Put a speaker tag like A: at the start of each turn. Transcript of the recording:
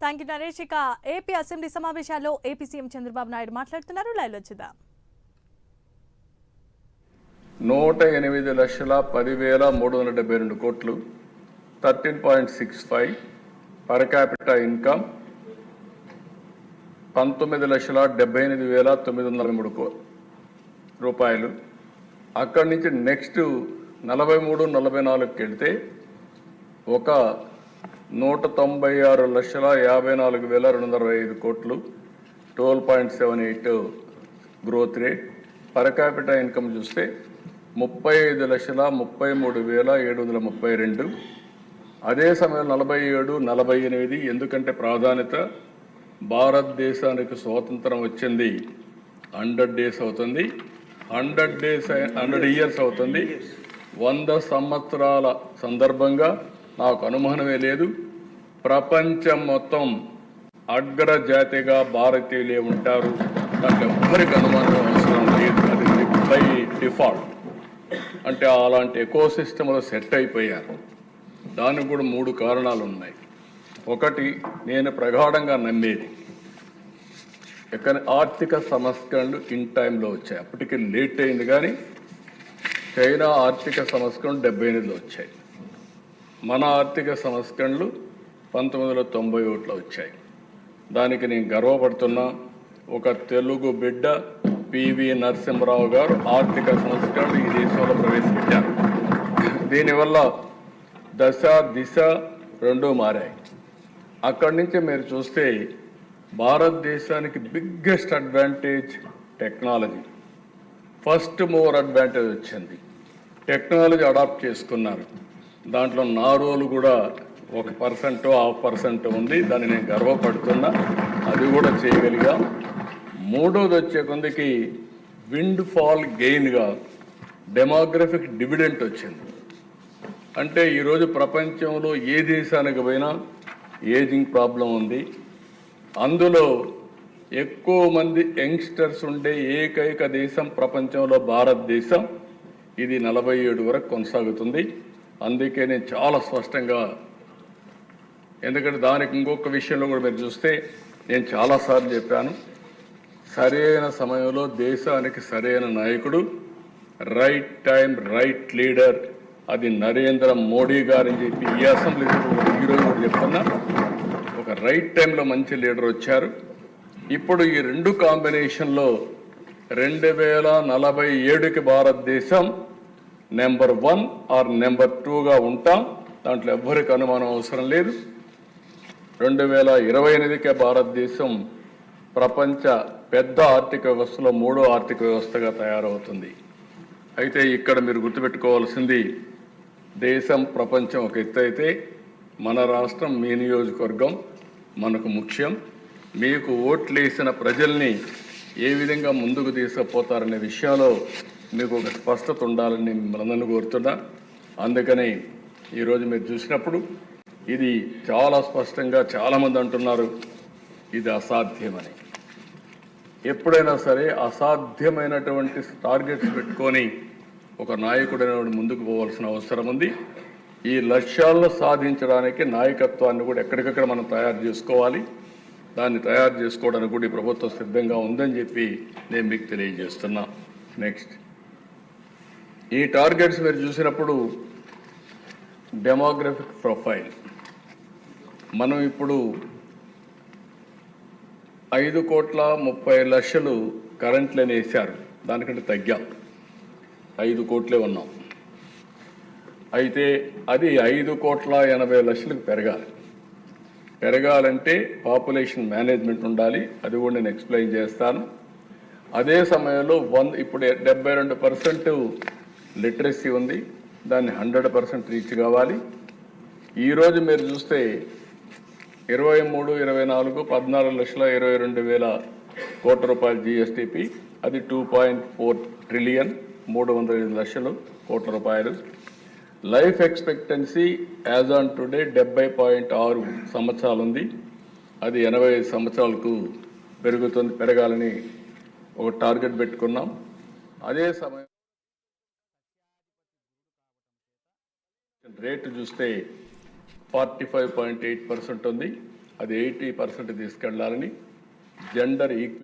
A: Thank you Naresh. ఇక AP assembly సమావేశాల్లో AP CM Chandrababu Naidu మాట్లాడుతున్నారు. లైవ్లో చూద్దాం.
B: 108,10,372 కోట్లు, 13.65 పర్ క్యాపిటా ఇన్కమ్, 19,78,943 రూపాయలు. అక్కడి నుంచి నెక్స్ట్ 43-44కి వెళ్తే ఒక 196,54,225 కోట్లు, 12.78 growth rate. Per capita income చూస్తే 35,33,732. అదే సమయంలో 47-48, ఎందుకంటే ప్రాధాన్యత భారతదేశానికి స్వాతంత్రం వచ్చింది 100 డేస్ అవుతుంది, 100 ఇయర్స్ అవుతుంది. 100 సంవత్సరాల సందర్భంగా నాకు అనుమానమే లేదు, ప్రపంచం మొత్తం అగ్రజాతిగా భారతీయులే ఉంటారు, దాంట్లో ఎవరికి అనుమానం అవసరం లేదు. అది బై డిఫాల్ట్, అంటే అలాంటి ఎకోసిస్టంలో సెట్ అయిపోయారు. దానికి కూడా 3 కారణాలు ఉన్నాయి. ఒకటి, నేను ప్రగాఢంగా నమ్మేది, ఆర్థిక సంస్కరణలు ఇన్ టైంలో వచ్చాయి. అప్పటికి లేట్ అయింది, కానీ చైనా ఆర్థిక సంస్కరణలు 78లో వచ్చాయి. మన ఆర్థిక సంస్కరణలు 1991లో వచ్చాయి. దానికి నేను గర్వపడుతున్నా. ఒక తెలుగు బిడ్డ పివి నరసింహరావు గారు ఆర్థిక సంస్కరణలు ఈ దేశంలో ప్రవేశపెట్టారు. దీనివల్ల దశ దిశ రెండూ మారాయి. అక్కడి నుంచి మీరు చూస్తే భారతదేశానికి biggest advantage technology. First mover advantage వచ్చింది. టెక్నాలజీ అడాప్ట్ చేసుకున్నారు. దాంట్లో నా రోలు కూడా 1% 0.5% ఉంది. దాన్ని నేను గర్వపడుతున్నా. అది కూడా చేయగలిగాం. మూడోది వచ్చే కొందికి విండ్ ఫాల్ గెయిన్గా డెమోగ్రఫిక్ డివిడెంట్ వచ్చింది. అంటే ఈరోజు ప్రపంచంలో ఏ దేశానికి పోయినా ఏజింగ్ ప్రాబ్లం ఉంది. అందులో ఎక్కువ మంది యంగ్స్టర్స్ ఉండే ఏకైక దేశం ప్రపంచంలో భారతదేశం. ఇది 47 వరకు కొనసాగుతుంది. అందుకే నేను చాలా స్పష్టంగా, ఎందుకంటే దానికి ఇంకొక విషయంలో కూడా మీరు చూస్తే నేను చాలాసార్లు చెప్పాను, సరైన సమయంలో దేశానికి సరైన నాయకుడు, రైట్ టైం రైట్ లీడర్, అది నరేంద్ర మోడీ గారని చెప్పి ఈ అసెంబ్లీలో ఈరోజు కూడా చెప్తున్నా. ఒక రైట్ టైంలో మంచి లీడర్ వచ్చారు. ఇప్పుడు ఈ 2 కాంబినేషన్లో 2047కి భారతదేశం నెంబర్ 1 ఆర్ నెంబర్ 2గా ఉంటాం. దాంట్లో ఎవ్వరికి అనుమానం అవసరం లేదు. 2028కే భారతదేశం ప్రపంచ పెద్ద ఆర్థిక వ్యవస్థలో 3వ ఆర్థిక వ్యవస్థగా తయారవుతుంది. అయితే ఇక్కడ మీరు గుర్తుపెట్టుకోవాల్సింది, దేశం ప్రపంచం ఒక ఎత్తు అయితే మన రాష్ట్రం, మీ నియోజకవర్గం మనకు ముఖ్యం. మీకు ఓట్లేసిన ప్రజల్ని ఏ విధంగా ముందుకు తీసుకుపోతారనే విషయంలో మీకు ఒక స్పష్టత ఉండాలని మిమ్మల్ని కోరుతున్నా. అందుకని ఈరోజు మీరు చూసినప్పుడు ఇది చాలా స్పష్టంగా చాలామంది అంటున్నారు ఇది అసాధ్యమని. ఎప్పుడైనా సరే అసాధ్యమైనటువంటి టార్గెట్స్ పెట్టుకొని ఒక నాయకుడైన ముందుకు పోవాల్సిన అవసరం ఉంది. ఈ లక్ష్యాలను సాధించడానికి నాయకత్వాన్ని కూడా ఎక్కడికక్కడ మనం తయారు చేసుకోవాలి. దాన్ని తయారు చేసుకోవడానికి కూడా ఈ ప్రభుత్వం సిద్ధంగా ఉందని చెప్పి నేను మీకు తెలియజేస్తున్నా. నెక్స్ట్, ఈ టార్గెట్స్ మీరు చూసినప్పుడు డెమోగ్రఫిక్ ప్రొఫైల్ మనం ఇప్పుడు 5,30,00,000 కరెంట్లని వేశారు. దానికంటే తగ్గాం, 5 కోట్లే ఉన్నాం. అయితే అది 5,80,00,000కి పెరగాలంటే పాపులేషన్ మేనేజ్మెంట్ ఉండాలి. అది కూడా నేను ఎక్స్ప్లెయిన్ చేస్తాను. అదే సమయంలో ఇప్పుడు 72% లిటరసీ ఉంది. దాన్ని 100% రీచ్ కావాలి. ఈరోజు మీరు చూస్తే 23-24 14,22,000 కోట్ల రూపాయలు జిఎస్టిపి, అది 2.4 ట్రిలియన్ 305 లక్షల కోట్ల రూపాయలు. Life expectancy as on today 70.6 సంవత్సరాలు ఉంది. అది 85 సంవత్సరాలకు పెరగాలని ఒక టార్గెట్ పెట్టుకున్నాం. అదే సమయం రేటు చూస్తే 45.8% ఉంది. అది 80% తీసుకెళ్లాలని జెండర్ ఈక్వి